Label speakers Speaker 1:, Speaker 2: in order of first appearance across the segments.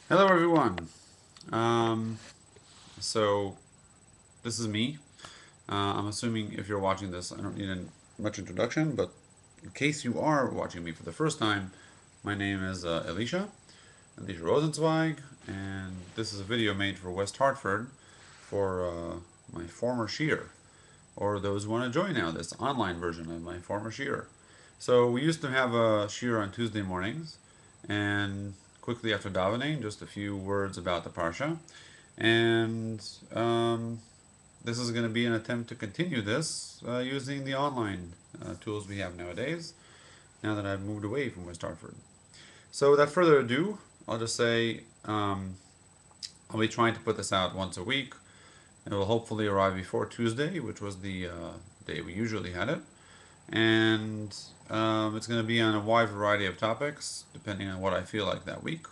Speaker 1: Hello, everyone. Um, so, this is me. I'm assuming if you're watching this, I don't need much introduction, but in case you are watching me for the first time, my name is Elisha Rosenzweig, and this is a video made for West Hartford for my former shiur, or those who want to join now, this online version of my former shiur. So, we used to have a shiur on Tuesday mornings, and quickly after davening, just a few words about the parsha. And this is going to be an attempt to continue this using the online tools we have nowadays, now that I've moved away from West Hartford. So without further ado, I'll just say I'll be trying to put this out once a week. It will hopefully arrive before Tuesday, which was the day we usually had it. And it's going to be on a wide variety of topics, depending on what I feel like that week.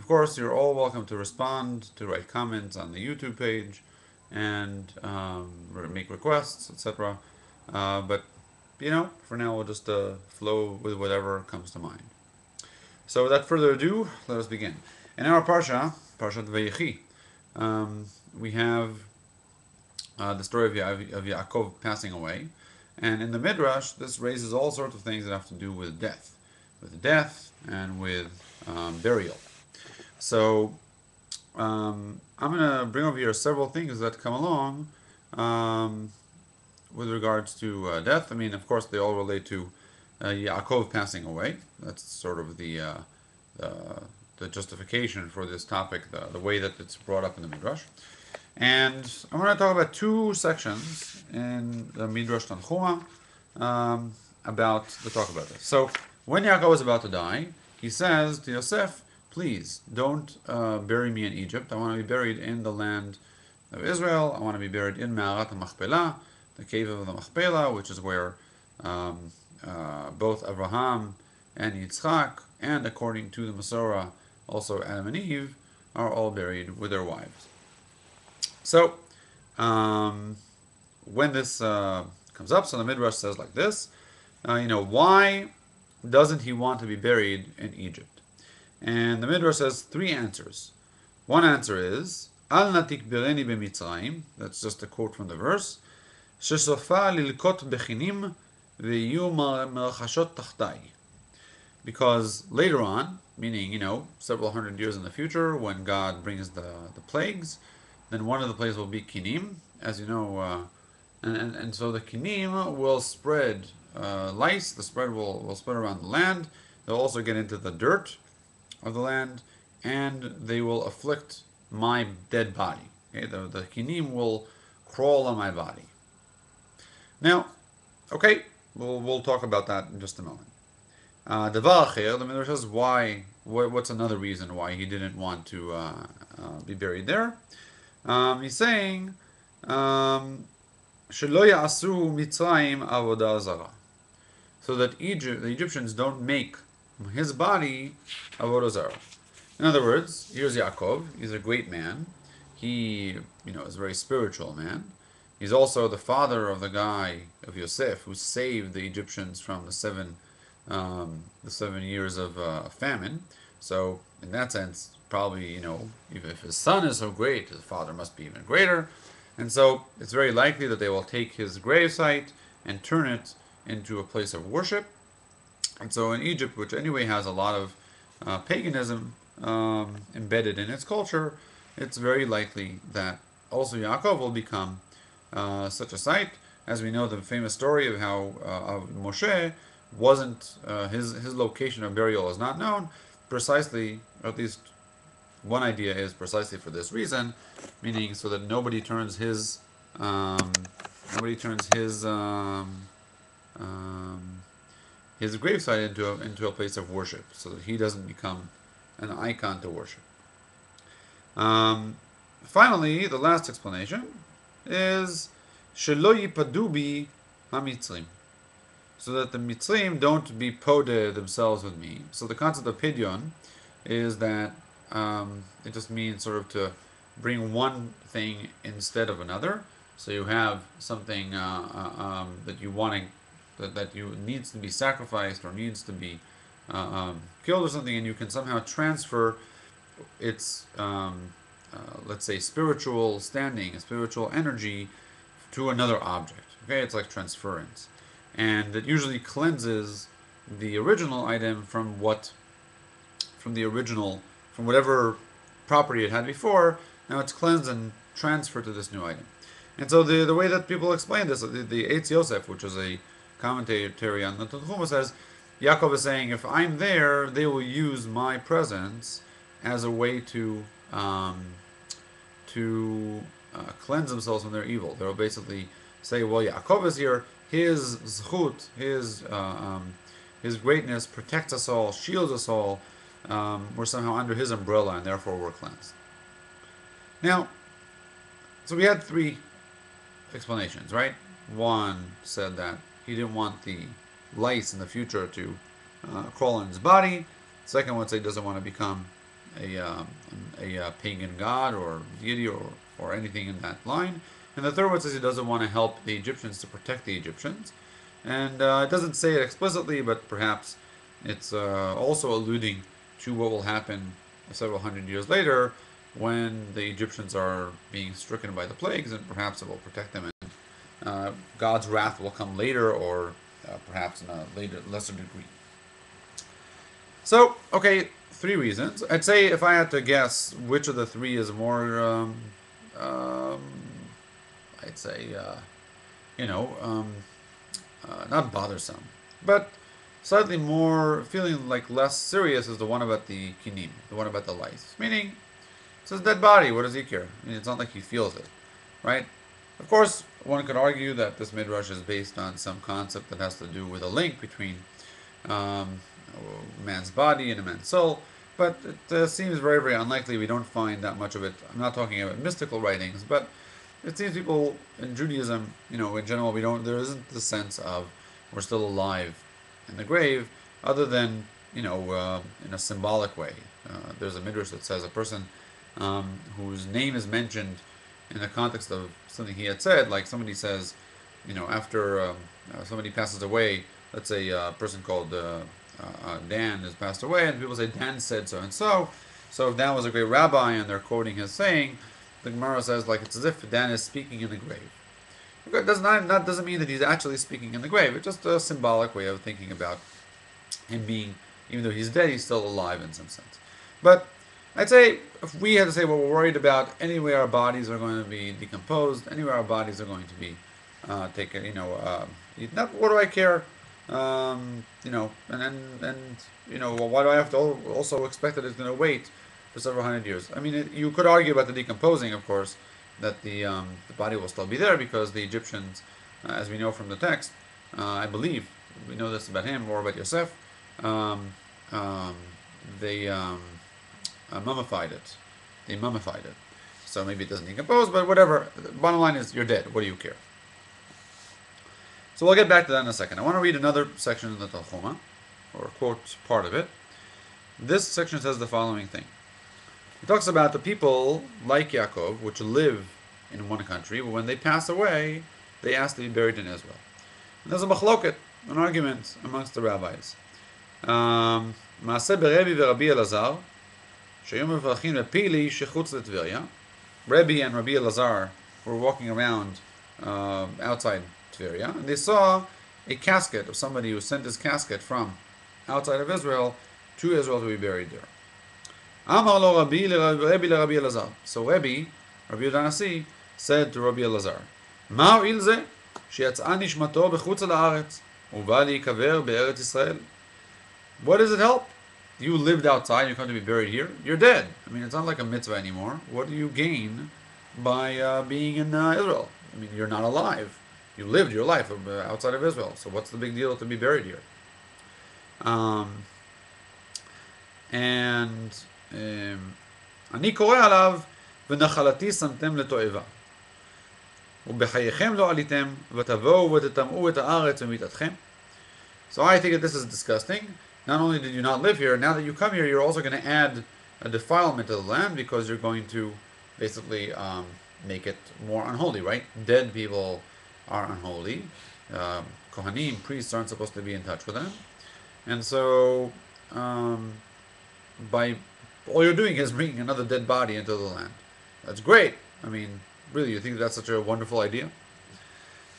Speaker 1: Of course, you're all welcome to respond, to write comments on the YouTube page, and make requests, etc. But, for now we'll just flow with whatever comes to mind. So without further ado, let us begin. In our Parashat VeYechi, we have the story of Yaakov passing away. And in the Midrash, this raises all sorts of things that have to do with death and with burial. So I'm going to bring over here several things that come along with regards to death. I mean, of course, they all relate to Yaakov passing away. That's sort of the justification for this topic, the way that it's brought up in the Midrash. And I'm going to talk about two sections in the Midrash Tanchuma about this. So when Yaakov is about to die, he says to Yosef, please don't bury me in Egypt. I want to be buried in the land of Israel. I want to be buried in Ma'arat HaMachpelah, the cave of the Machpelah, which is where both Abraham and Yitzchak, and according to the Masorah, also Adam and Eve, are all buried with their wives. So, when this comes up, so the Midrash says like this, why doesn't he want to be buried in Egypt? And the Midrash says three answers. One answer is, Al natik bireni b'mitzrayim, that's just a quote from the verse, shesofa lilkot bechinim v'yu melchashot tachtai. Because later on, meaning, several hundred years in the future, when God brings the plagues, then one of the plagues will be kinim, as you know, and so the kinim will spread lice, the spread will spread around the land, they'll also get into the dirt of the land, and they will afflict my dead body. Okay? The kinim will crawl on my body. Now, okay, we'll talk about that in just a moment. Dvar acher, the Midrash says what's another reason why he didn't want to be buried there? He's saying, shelo ya'asu Mitzrayim avodah zara, so that the Egyptians don't make his body avodah zara. In other words, here's Yaakov. He's a great man. He, is a very spiritual man. He's also the father of the guy of Yosef who saved the Egyptians from the 7 years of famine. So in that sense, probably, if his son is so great, his father must be even greater. And so it's very likely that they will take his gravesite and turn it into a place of worship. And so in Egypt, which anyway has a lot of paganism embedded in its culture, it's very likely that also Yaakov will become such a site. As we know, the famous story of how of Moshe wasn't his location of burial is not known, precisely, or at least one idea is precisely for this reason, meaning so that nobody turns his his gravesite into a place of worship, so that he doesn't become an icon to worship. Finally, the last explanation is shelo yipadubi hamitzrim, so that the Mitzrim don't be podeh themselves with me. So the concept of pidyon is that it just means sort of to bring one thing instead of another. So you have something that you want that you needs to be sacrificed or needs to be killed or something, and you can somehow transfer its let's say spiritual standing, spiritual energy to another object. Okay, it's like transference, and it usually cleanses the original item from the original from whatever property it had before. Now it's cleansed and transferred to this new item. And so the way that people explain this, the Eitz Yosef, which is a commentary on the Tanchuma, says Yaakov is saying, if I'm there, they will use my presence as a way um, to cleanse themselves from their evil. They'll basically say, well, Yaakov is here. His zchut, his greatness protects us all, shields us all. We're somehow under his umbrella, and therefore we're cleansed. Now, so we had three explanations, right? One said that he didn't want the lice in the future to crawl in his body. Second one said he doesn't want to become a pagan god or deity or anything in that line. And the third one says he doesn't want to help the Egyptians to protect the Egyptians. And it doesn't say it explicitly, but perhaps it's also alluding to what will happen several hundred years later when the Egyptians are being stricken by the plagues, and perhaps it will protect them. And God's wrath will come later, or perhaps in a lesser degree. So, okay, three reasons. I'd say if I had to guess which of the three is more, I'd say, you know, not bothersome, but slightly more, feeling like less serious is the one about the kinim, the one about the lice. Meaning, it's his dead body, what does he care? I mean, it's not like he feels it, right? Of course, one could argue that this midrash is based on some concept that has to do with a link between um, a man's body and a man's soul, but it seems very, very unlikely. We don't find that much of it. I'm not talking about mystical writings, but it seems people in Judaism, you know, in general, there isn't the sense of we're still alive in the grave, other than, you know, in a symbolic way. There's a midrash that says a person whose name is mentioned in the context of something he had said, like somebody says, you know, after somebody passes away, let's say a person called Dan has passed away, and people say Dan said so and so. So if Dan was a great rabbi and they're quoting his saying, the Gemara says like it's as if Dan is speaking in the grave. It doesn't mean that he's actually speaking in the grave. It's just a symbolic way of thinking about him being, even though he's dead, he's still alive in some sense. But I'd say if we had to say what we're worried about, anyway our bodies are going to be decomposed, anyway our bodies are going to be taken, you know, not what do I care, you know, and you know, well, why do I have to also expect that it's going to wait for several hundred years? I mean, you could argue about the decomposing, of course, that the body will still be there because the Egyptians, as we know from the text, I believe we know this about him or about Yosef, um, um, they mummified it. They mummified it. So maybe it doesn't decompose, but whatever. The bottom line is you're dead. What do you care? So we'll get back to that in a second. I want to read another section in the Tanchuma, or quote part of it. This section says the following thing. It talks about the people like Yaakov, which live in one country, but when they pass away, they ask to be buried in Israel. And there's a machloket, an argument amongst the rabbis. מעשה ברבי ורבי אלעזר, שהיו מברכים לפילי שחוץ לטבריה. Rebbe and Rabbi Elazar were walking around outside Tveria, and they saw a casket of somebody who sent his casket from outside of Israel to Israel to be buried there. Amar lo Rabbi לרבי אלעזר. So Rabbi Yehuda said to Rabbi Elazar, מה הועיל זה שיצאה נשמתו בחוץ לארץ ובא להיקבר בארץ ישראל? What does it help? You lived outside, you come to be buried here, you're dead. I mean, it's not like a mitzvah anymore. What do you gain by being in Israel? I mean, you're not alive. You lived your life outside of Israel. So what's the big deal to be buried here? And אני קורא עליו ונחלתי שמתם לתועבה ובחייכם לא עליתם ותבואו ותטמאו את הארץ ומיתתכם. So I think that this is disgusting. Not only did you not live here, now that you come here, you're also going to add a defilement to the land because you're going to basically make it more unholy, right? Dead people are unholy. Kohanim, priests, aren't supposed to be in touch with them. And so by All you're doing is bringing another dead body into the land. That's great. I mean, really, you think that's such a wonderful idea?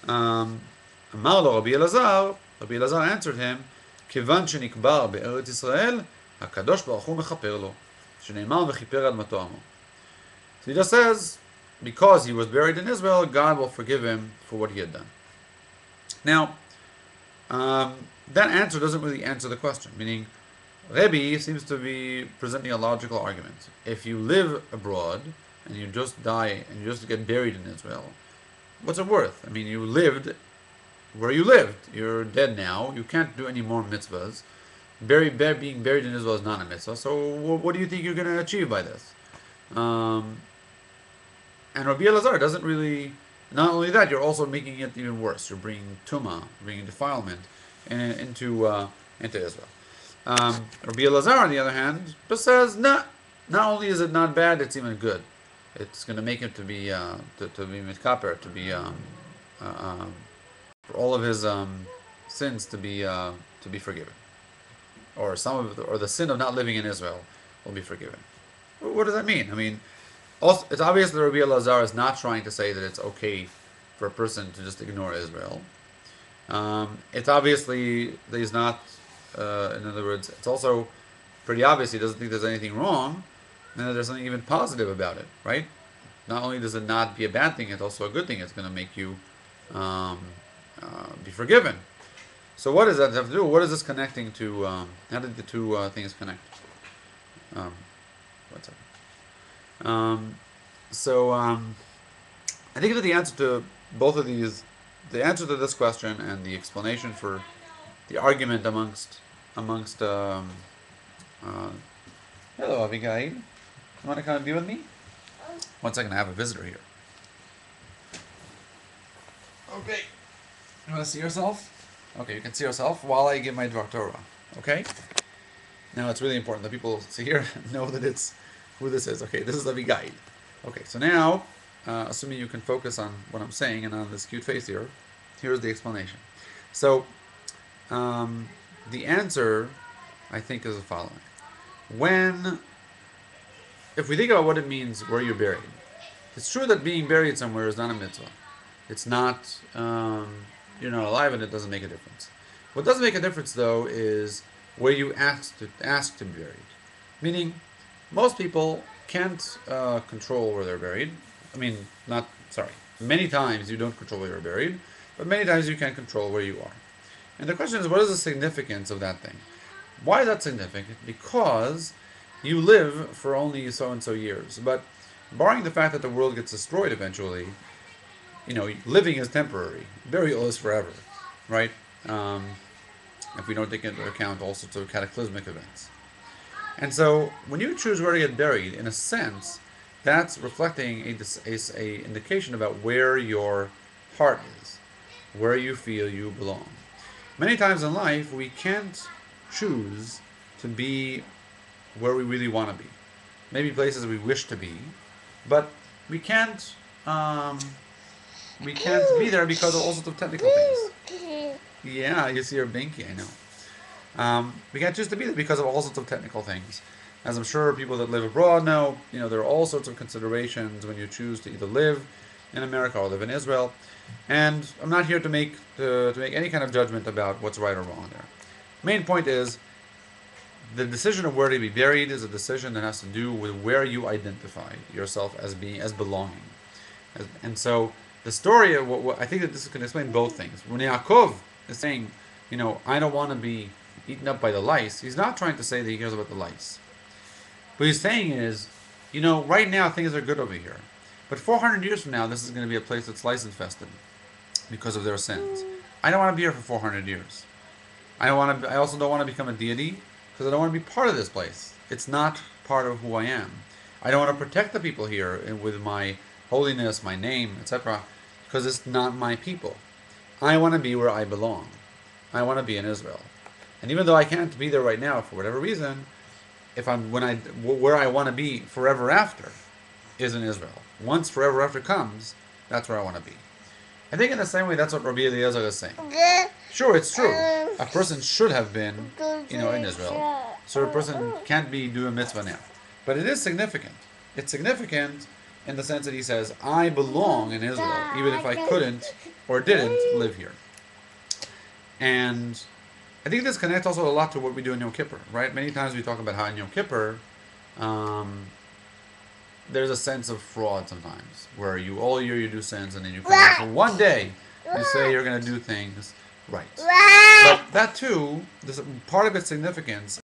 Speaker 1: אמר לו רבי אלעזר answered him, כיוון שנקבר בארץ ישראל, הקדוש ברוך הוא מכפר לו, שנאמר וכיפר אדמתו עמו. So he just says, because he was buried in Israel, God will forgive him for what he had done. Now, that answer doesn't really answer the question, meaning Rebbe seems to be presenting a logical argument. If you live abroad and you just die and you just get buried in Israel, what's it worth? I mean, you lived where you lived. You're dead now. You can't do any more mitzvahs. Being buried in Israel is not a mitzvah. So what do you think you're going to achieve by this? And Rabbi Elazar doesn't really. Not only that, you're also making it even worse. You're bringing tumah, bringing defilement into Israel. Rabbi Elazar, on the other hand, just says, nah, not only is it not bad, it's even good. It's going to make him to be mitkaper, to be for all of his sins to be forgiven, or some of or the sin of not living in Israel will be forgiven. What does that mean? I mean, also, it's obvious that Rabbi Elazar is not trying to say that it's okay for a person to just ignore Israel. It's obviously that he's not. In other words, it's also pretty obvious he doesn't think there's anything wrong, and that there's something even positive about it, right? Not only does it not be a bad thing, it's also a good thing. It's going to make you be forgiven. So what does that have to do? What is this connecting to? How did the two things connect? One second. I think that the answer to both of these, the answer to this question and the explanation for the argument amongst hello Abigail, you want to come and be with me? One second, I have a visitor here. Okay, you want to see yourself? Okay, you can see yourself while I give my Dvar Torah. Okay. Now it's really important that people see here know that it's who this is. Okay, this is Abigail. Okay, so now, assuming you can focus on what I'm saying and on this cute face here, here's the explanation. So, the answer, I think, is the following. If we think about what it means where you're buried, it's true that being buried somewhere is not a mitzvah. It's not, you're not alive and it doesn't make a difference. What does make a difference, though, is where you ask to be buried. Meaning, most people can't control where they're buried. I mean, many times you don't control where you're buried, but many times you can control where you are. And the question is, what is the significance of that thing? Why is that significant? Because you live for only so-and-so years. But barring the fact that the world gets destroyed eventually, living is temporary. Burial is forever, right? If we don't take into account all sorts of cataclysmic events. And so, when you choose where to get buried, in a sense, that's reflecting a indication about where your heart is, where you feel you belong. Many times in life, we can't choose to be where we really want to be. Maybe places we wish to be, but we can't be there because of all sorts of technical things. Yeah, you see her binky, I know. We can't choose to be there because of all sorts of technical things. As I'm sure people that live abroad know, there are all sorts of considerations when you choose to either live in America or live in Israel. And I'm not here to make any kind of judgment about what's right or wrong there. Main point is, the decision of where to be buried is a decision that has to do with where you identify yourself as belonging. And so the story of what I think that this can explain both things. When Yaakov is saying, I don't want to be eaten up by the lice, he's not trying to say that he cares about the lice. What he's saying is, right now things are good over here. But 400 years from now, this is going to be a place that's lice infested because of their sins. I don't want to be here for 400 years. I also don't want to become a deity because I don't want to be part of this place. It's not part of who I am. I don't want to protect the people here with my holiness, my name, etc., because it's not my people. I want to be where I belong. I want to be in Israel. And even though I can't be there right now for whatever reason, where I want to be forever after is in Israel. Once forever after comes, that's where I want to be. I think in the same way, that's what Rabbi Eliezer is saying. Sure, it's true. A person should have been, in Israel. So a person can't be doing mitzvah now. But it is significant. It's significant in the sense that he says, I belong in Israel, even if I couldn't or didn't live here. And I think this connects also a lot to what we do in Yom Kippur, right? Many times we talk about how in Yom Kippur, there's a sense of fraud sometimes, where you all year you do sins, and then you come in for one day, you say you're going to do things right. But that too, part of its significance